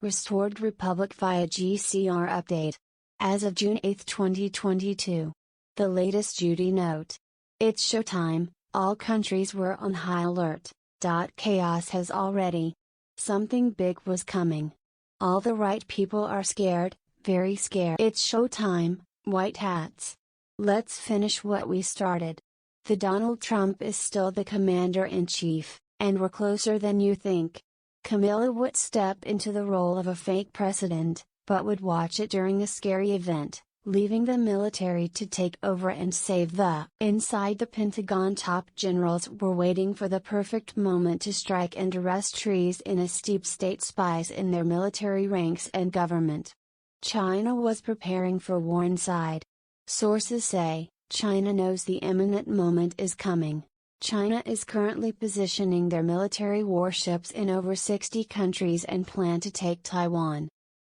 Restored Republic via GCR update. As of June 8, 2022. The latest Judy note. It's showtime, all countries were on high alert. Chaos has already. Something big was coming. All the right people are scared, very scared. It's showtime, white hats. Let's finish what we started. The Donald Trump is still the commander-in-chief, and we're closer than you think. Camilla would step into the role of a fake president, but would watch it during a scary event, leaving the military to take over and save the. Inside the Pentagon, top generals were waiting for the perfect moment to strike and arrest treason in a deep state spies in their military ranks and government. China was preparing for war inside. Sources say, China knows the imminent moment is coming. China is currently positioning their military warships in over 60 countries and plan to take Taiwan.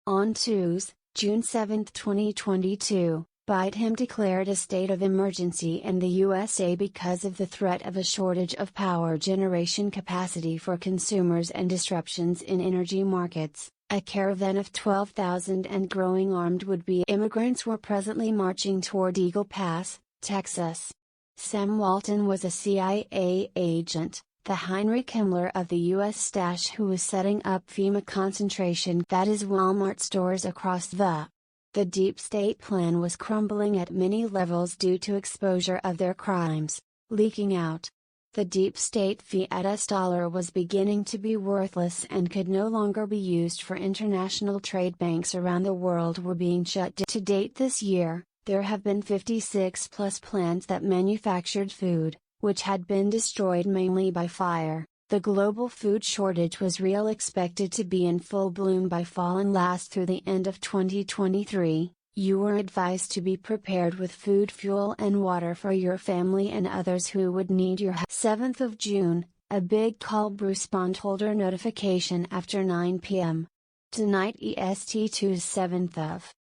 On Tuesday, June 7, 2022, Biden declared a state of emergency in the USA because of the threat of a shortage of power generation capacity for consumers and disruptions in energy markets. A caravan of 12,000 and growing armed would-be immigrants were presently marching toward Eagle Pass, Texas. Sam Walton was a CIA agent, the Heinrich Himmler of the U.S. stash who was setting up FEMA concentration, that is Walmart stores across the. The deep state plan was crumbling at many levels due to exposure of their crimes, leaking out. The deep state fiat dollar was beginning to be worthless and could no longer be used for international trade. Banks around the world were being shut down. To date this year, there have been 56 plus plants that manufactured food, which had been destroyed mainly by fire. The global food shortage was real, expected to be in full bloom by fall and last through the end of 2023. You were advised to be prepared with food, fuel and water for your family and others who would need your help. 7th of June, a big call Bruce bondholder notification after 9 p.m. Tonight EST 2 7th of.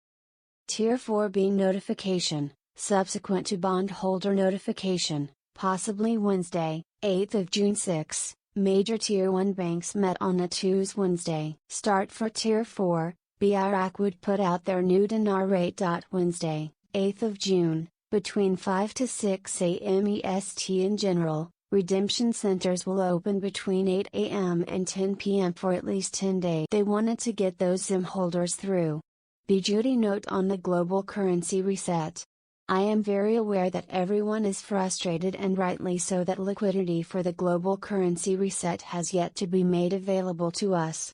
Tier 4B notification, subsequent to bondholder notification, possibly Wednesday, 8th of June 6, major Tier 1 banks met on a Tuesday Wednesday. Start for Tier 4, Iraq would put out their new dinar rate. Wednesday, 8th of June, between 5 to 6 a.m. EST. In general, redemption centers will open between 8 a.m. and 10 p.m. for at least 10 days. They wanted to get those SIM holders through. Judy note on the global currency reset. I am very aware that everyone is frustrated, and rightly so, that liquidity for the global currency reset has yet to be made available to us.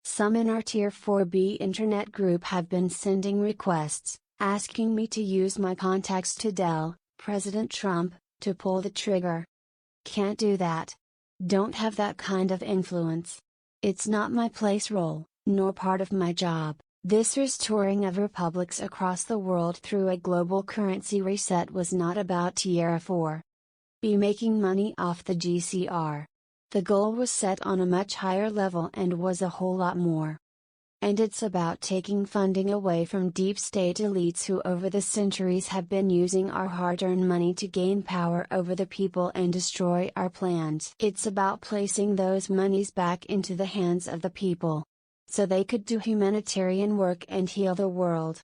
Some in our Tier 4B internet group have been sending requests, asking me to use my contacts to tell President Trump to pull the trigger. Can't do that. Don't have that kind of influence. It's not my place, role, nor part of my job. This restoring of republics across the world through a global currency reset was not about Tier 4. Be making money off the GCR. The goal was set on a much higher level and was a whole lot more. And it's about taking funding away from deep state elites who over the centuries have been using our hard-earned money to gain power over the people and destroy our plans. It's about placing those monies back into the hands of the people, so they could do humanitarian work and heal the world.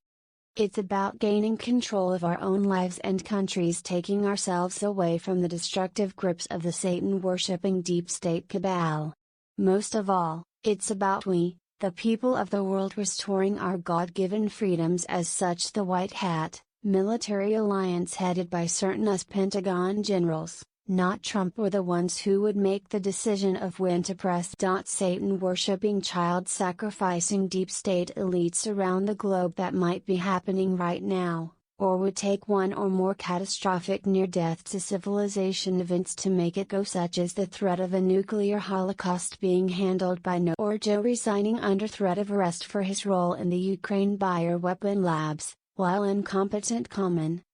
It's about gaining control of our own lives and countries, taking ourselves away from the destructive grips of the Satan-worshipping deep state cabal. Most of all, it's about we, the people of the world, restoring our God-given freedoms as such. The White Hat military alliance headed by certain US Pentagon generals, not Trump, were the ones who would make the decision of when to press. Satan-worshipping, child-sacrificing deep state elites around the globe that might be happening right now, or would take one or more catastrophic near-death to civilization events to make it go, such as the threat of a nuclear holocaust being handled by no, or Joe resigning under threat of arrest for his role in the Ukraine bioweapon labs, while incompetent.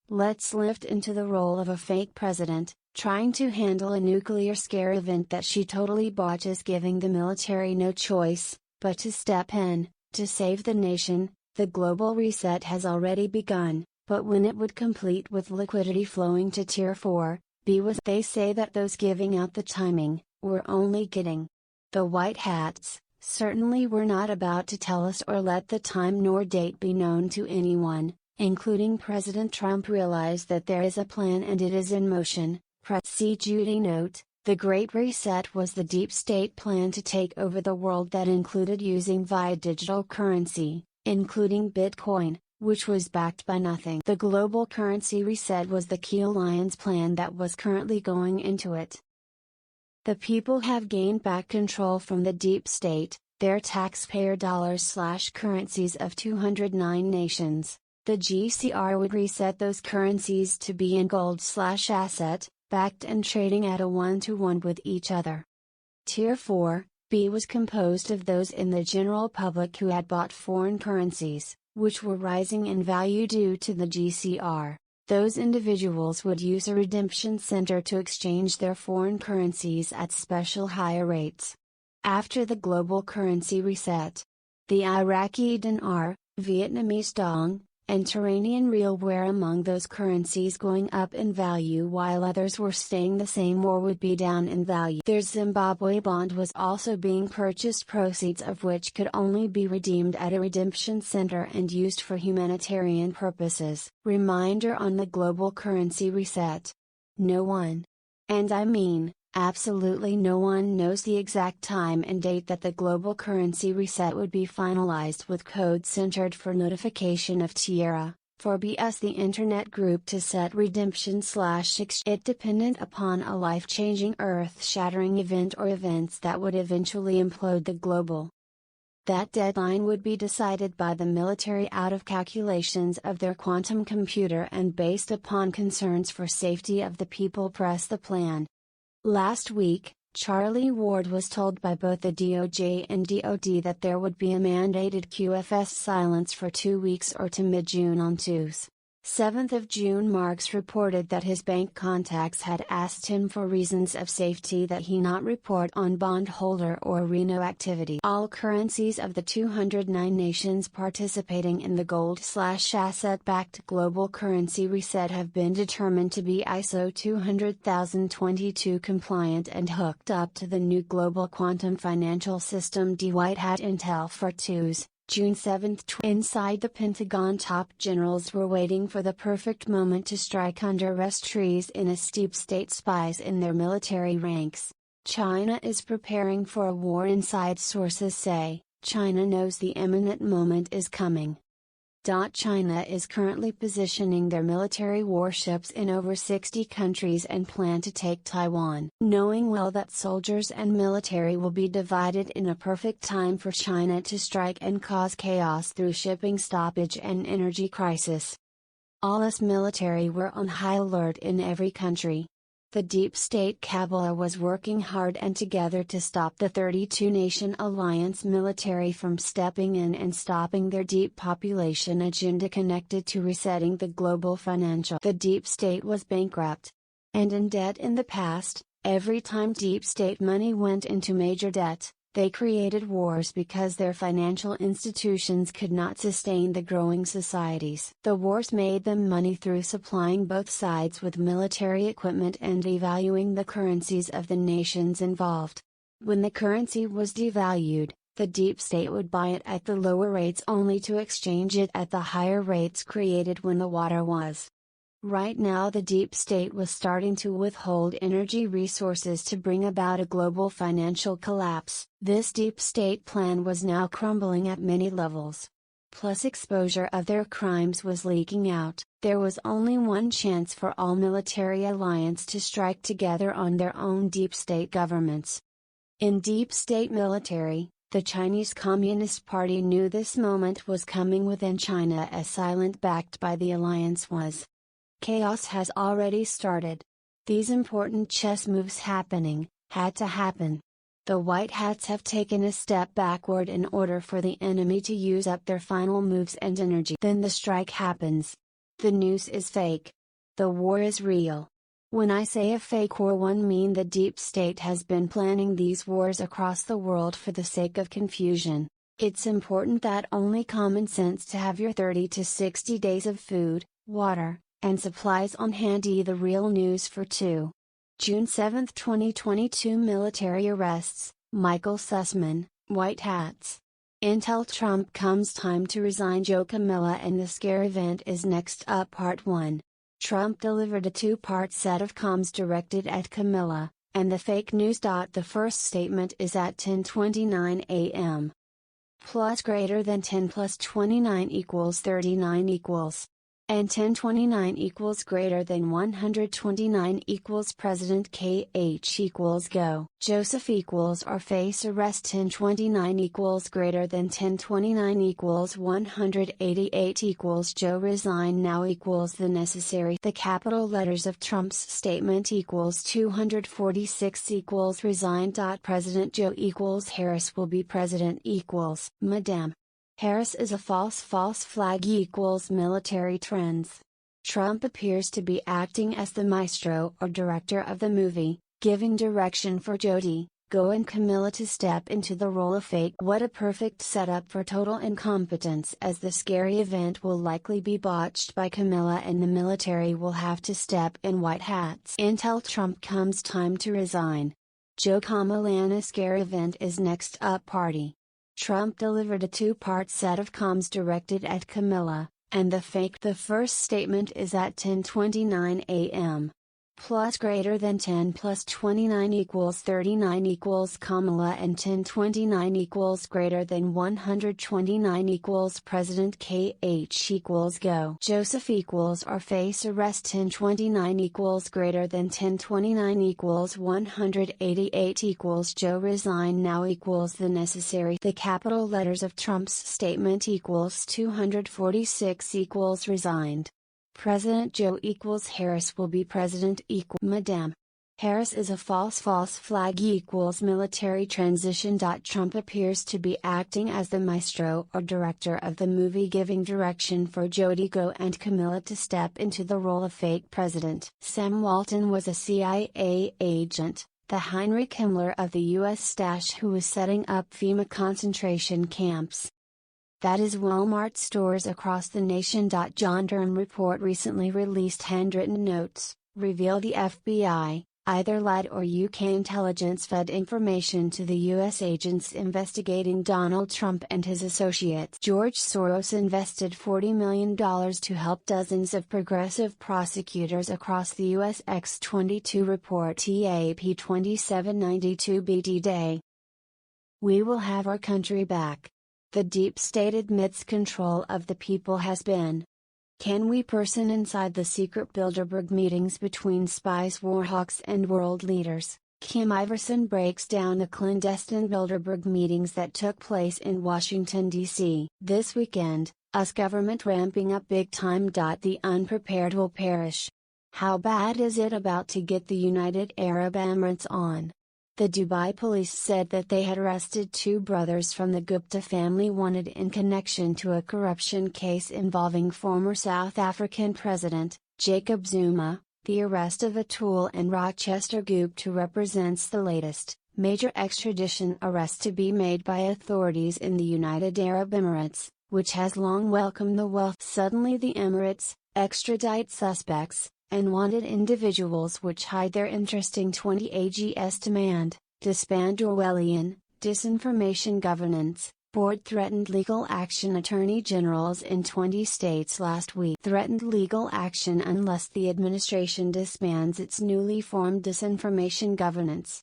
Let's lift into the role of a fake president, trying to handle a nuclear scare event that she totally botches, giving the military no choice but to step in, to save the nation. The global reset has already begun, but when it would complete with liquidity flowing to Tier 4, they say that those giving out the timing, were only kidding. The White Hats, Certainly we're not about to tell us or let the time nor date be known to anyone, including President Trump, realize that there is a plan and it is in motion. See Judy note. The Great Reset was the deep state plan to take over the world that included using via digital currency, including Bitcoin, which was backed by nothing. The global currency reset was the key alliance plan that was currently going into it. The people have gained back control from the deep state, their taxpayer dollars/currencies of 209 nations. The GCR would reset those currencies to be in gold/asset, backed and trading at a 1-to-1 with each other. Tier 4B was composed of those in the general public who had bought foreign currencies, which were rising in value due to the GCR. Those individuals would use a redemption center to exchange their foreign currencies at special higher rates. After the global currency reset, the Iraqi dinar, Vietnamese dong, and Iranian rial were among those currencies going up in value while others were staying the same or would be down in value. Their Zimbabwe bond was also being purchased, proceeds of which could only be redeemed at a redemption center and used for humanitarian purposes. Reminder on the global currency reset. No one, and I mean, absolutely no one, knows the exact time and date that the global currency reset would be finalized, with code centered for notification of Tierra, for BS the internet group to set redemption/exchange it dependent upon a life-changing, earth-shattering event or events that would eventually implode the global. That deadline would be decided by the military out of calculations of their quantum computer and based upon concerns for safety of the people. Press the plan. Last week, Charlie Ward was told by both the DOJ and DOD that there would be a mandated QFS silence for 2 weeks or to mid-June. On Tuesday, 7th of June, Marks reported that his bank contacts had asked him for reasons of safety that he not report on bondholder or Reno activity. All currencies of the 209 nations participating in the gold/asset-backed global currency reset have been determined to be ISO 200,022 compliant and hooked up to the new global quantum financial system 𝐑𝐞𝐬𝐿 Intel. For Tuesday, June 7. Inside the Pentagon, top generals were waiting for the perfect moment to strike under rest trees in a steep state, spies in their military ranks. China is preparing for a war, inside sources say. China knows the imminent moment is coming. China is currently positioning their military warships in over 60 countries and plan to take Taiwan, knowing well that soldiers and military will be divided in a perfect time for China to strike and cause chaos through shipping stoppage and energy crisis. All us military were on high alert in every country. The deep state cabal was working hard and together to stop the 32-nation alliance military from stepping in and stopping their deep population agenda connected to resetting the global financial. The deep state was bankrupt and in debt in the past. Every time deep state money went into major debt, they created wars because their financial institutions could not sustain the growing societies. The wars made them money through supplying both sides with military equipment and devaluing the currencies of the nations involved. When the currency was devalued, the deep state would buy it at the lower rates only to exchange it at the higher rates created when the water was. Right now the deep state was starting to withhold energy resources to bring about a global financial collapse. This deep state plan was now crumbling at many levels. Plus exposure of their crimes was leaking out. There was only one chance for all military alliance to strike together on their own deep state governments. In deep state military, the Chinese Communist Party knew this moment was coming within China, as silent backed by the alliance was. Chaos has already started. These important chess moves had to happen. The White Hats have taken a step backward in order for the enemy to use up their final moves and energy. Then the strike happens. The news is fake. The war is real. When I say a fake war, one mean the deep state has been planning these wars across the world for the sake of confusion. It's important that only common sense to have your 30 to 60 days of food, water, and supplies on hand. The real news for June 7, 2022. Military arrests. Michael Sussman, White hats. Intel Trump comes time to resign 𝐔𝐻𝐝 and the scare event is next up. Part 1. Trump delivered a two-part set of comms directed at 𝐔𝐻𝐝, and the fake news. The first statement is at 10:29 a.m. Plus greater than 10 plus 29 equals 39 equals. And 1029 equals greater than 129 equals President KH equals go. Joseph equals or face arrest. 1029 equals greater than 1029 equals 188 equals Joe resign now equals the necessary. The capital letters of Trump's statement equals 246 equals resign. President Joe equals Harris will be president equals Madame Harris is a false flag equals military trends. Trump appears to be acting as the maestro or director of the movie, giving direction for 𝐑𝐞𝐬𝐭𝐞 and Camilla to step into the role of fake. What a perfect setup for total incompetence, as the scary event will likely be botched by Camilla and the military will have to step in white hats. Intel Trump comes time to resign. 𝐔𝐻𝐝 and a scare event is next up. Party. Trump delivered a two-part set of comms directed at 𝐔𝐻𝐝, and the first statement is at 10:29 a.m. Plus greater than 10 plus 29 equals 39 equals Kamala and 1029 equals greater than 129 equals President KH equals go. Joseph equals or face arrest. 1029 equals greater than 1029 equals 188 equals Joe resign now equals the necessary. The capital letters of Trump's statement equals 246 equals resigned. President Joe equals Harris will be president equal Madame Harris is a false flag equals military transition. Trump appears to be acting as the maestro or director of the movie, giving direction for 𝐔𝐻𝐝 and Camilla to step into the role of fake president. Sam Walton was a CIA agent, the Heinrich Himmler of the U.S. stash, who was setting up FEMA concentration camps. That is Walmart stores across the nation. John Durham report recently released handwritten notes, reveal the FBI, either lied or UK intelligence fed information to the US agents investigating Donald Trump and his associates. George Soros invested $40 million to help dozens of progressive prosecutors across the US. X22 report TAP 2792 BT Day. We will have our country back. The deep state admits control of the people has been. Can we person inside the secret Bilderberg meetings between spies, warhawks and world leaders? Kim Iverson breaks down the clandestine Bilderberg meetings that took place in Washington, D.C. this weekend. Us government ramping up big time. The unprepared will perish. How bad is it about to get the United Arab Emirates on? The Dubai police said that they had arrested two brothers from the Gupta family wanted in connection to a corruption case involving former South African President, Jacob Zuma. The arrest of Atul and Rochester Gupta represents the latest, major extradition arrest to be made by authorities in the United Arab Emirates, which has long welcomed the wealth. Suddenly the Emirates extradite suspects and wanted individuals which hide their interesting 20 AGS demand, disband Orwellian, disinformation governance. Board threatened legal action. Attorney generals in 20 states last week threatened legal action unless the administration disbands its newly formed disinformation governance,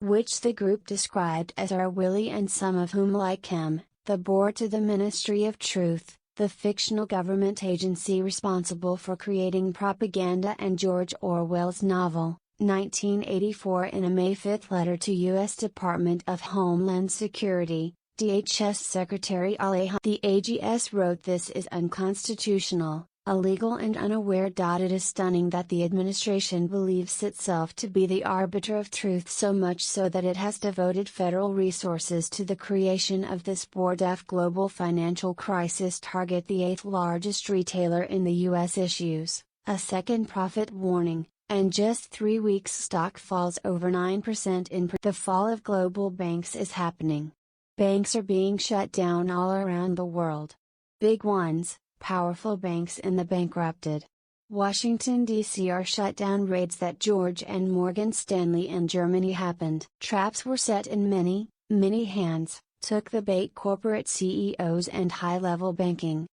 which the group described as our Willie and some of whom like him, the board to the Ministry of Truth, the fictional government agency responsible for creating propaganda and George Orwell's novel, 1984. In a May 5 letter to U.S. Department of Homeland Security, DHS Secretary Alejandro, the AGS wrote, "This is unconstitutional, illegal and unaware. It is stunning that the administration believes itself to be the arbiter of truth, so much so that it has devoted federal resources to the creation of this board. Global financial crisis target. The 8th largest retailer in the U.S. issues a second profit warning, and just 3 weeks stock falls over 9% in the fall of global banks is happening. Banks are being shut down all around the world. Big ones, powerful banks in the bankrupted. Washington, D.C. are shut down. Raids that George and Morgan Stanley in Germany happened. Traps were set in many, Many hands took the bait: corporate CEOs and high-level banking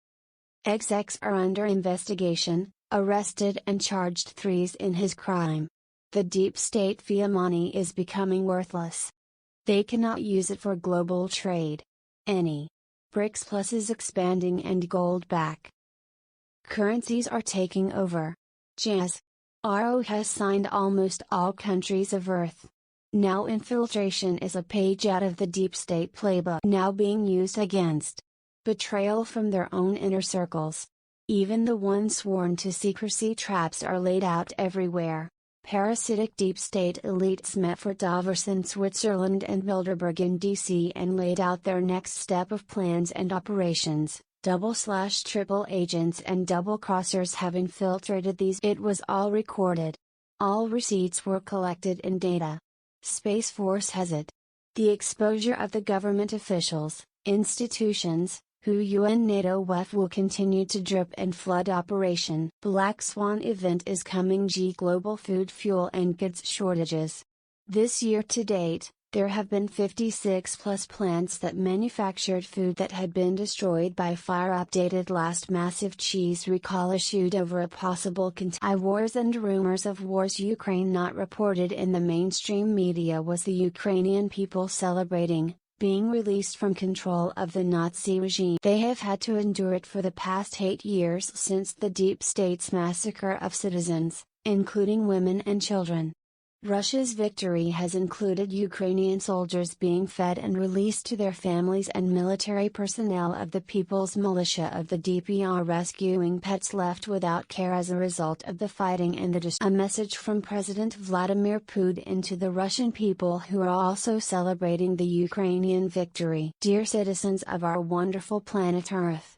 execs are under investigation, arrested and charged threes in his crime. The deep state fiat money is becoming worthless. They cannot use it for global trade. Any BRICS Plus is expanding and gold back currencies are taking over. 𝐷𝐞𝐬𝐿 has signed almost all countries of Earth. Now infiltration is a page out of the deep state playbook now being used against betrayal from their own inner circles. Even the ones sworn to secrecy, traps are laid out everywhere. Parasitic deep state elites met for Davos in Switzerland and Bilderberg in DC and laid out their next step of plans and operations. Double/triple agents and double crossers have infiltrated these. It was all recorded. All receipts were collected in data. Space Force has it. The exposure of the government officials, institutions, WHO, UN, NATO, WEF will continue to drip and flood operation. Black Swan event is coming. Global food, fuel and goods shortages. This year to date, there have been 56 plus plants that manufactured food that had been destroyed by fire. Updated last massive cheese recall issued over a possible wars and rumors of wars. Ukraine not reported in the mainstream media was the Ukrainian people celebrating being released from control of the Nazi regime. They have had to endure it for the past 8 years since the deep state's massacre of citizens, including women and children. Russia's victory has included Ukrainian soldiers being fed and released to their families and military personnel of the People's Militia of the DPR rescuing pets left without care as a result of the fighting and the A message from President Vladimir Putin to the Russian people who are also celebrating the Ukrainian victory. Dear citizens of our wonderful planet Earth,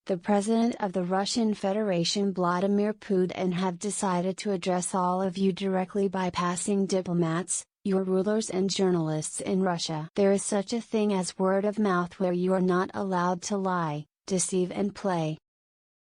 the President of the Russian Federation Vladimir Putin have decided to address all of you directly bypassing diplomats, your rulers and journalists in Russia. There is such a thing as word of mouth where you are not allowed to lie, deceive and play.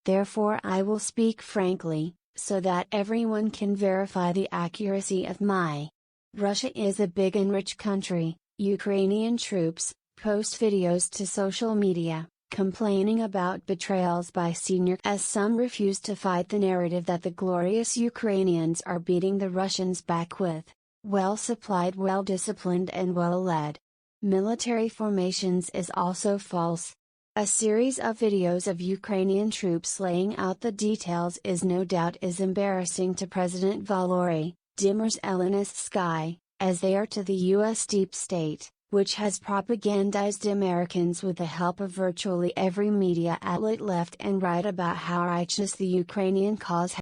Therefore I will speak frankly, so that everyone can verify the accuracy of my. Russia is a big and rich country. Ukrainian troops post videos to social media, complaining about betrayals by senior as some refuse to fight the narrative that the glorious Ukrainians are beating the Russians back with well-supplied, well-disciplined and well-led military formations is also false. A series of videos of Ukrainian troops laying out the details is no doubt is embarrassing to President Volodymyr as they are to the US deep state, which has propagandized Americans with the help of virtually every media outlet left and right about how righteous the Ukrainian cause